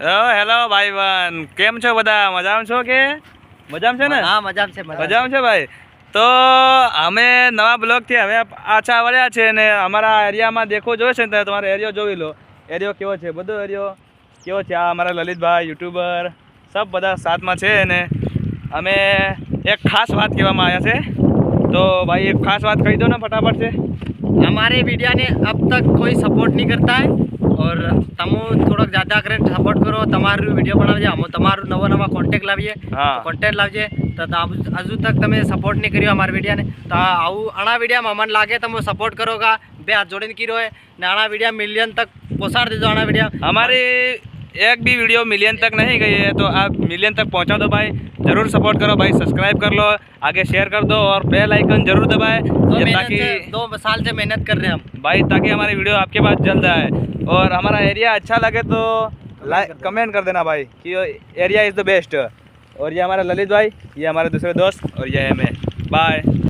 Hello ભાઈ બન, કેમ છો બધા? મજામાં છો કે? મજામાં છે ને? હા, મજામાં છે. મજામાં છે ભાઈ. તો અમે નવા બ્લોગથી હવે પાછા વળ્યા છે ને અમારા એરિયામાં દેખો જોયો છે ને તમારો એરિયો જોઈ લો. એરિયો કેવો છે? બધો એરિયો કેવો છે? આ અમારા લલિતભાઈ યુટ્યુબર સબ બધા સાથમાં છે ને અમે એક ખાસ વાત કહેવામાં આવ્યા છે. તો ભાઈ એક ખાસ વાત કહી દો ને ફટાફટ से। हमारे वीडियो ने अब तक कोई सपोर्ट नहीं करता है और तमो थोड़ा ज़्यादा करें सपोर्ट करो। तमारू वीडियो बनावे हम तमारू नवा नवा कॉन्टेक्ट लावीए कॉन्टेक्ट लावजे तो हजू तक तमे सपोर्ट नहीं करियो हमारे वीडियो ने तो आऊ आना वीडियो में मन लागे तमो सपोर्ट करोगा बे हाथ जोड़े कीरो है ने आना वीडियो मिलियन तक पहुँचा दीजो। आना वीडियो हमारी एक भी वीडियो मिलियन तक नहीं गई है तो आप मिलियन तक पहुंचा दो भाई। ज़रूर सपोर्ट करो भाई, सब्सक्राइब कर लो, आगे शेयर कर दो और बेल आइकन जरूर दबाए ताकि 2 साल से मेहनत कर रहे हैं हम भाई, ताकि हमारी वीडियो आपके पास जल्द आए। और हमारा एरिया अच्छा लगे तो लाइक कमेंट कर देना भाई कि एरिया इज़ द बेस्ट। और ये हमारा ललित भाई, ये हमारे दूसरे दोस्त और ये है मैं। बाय।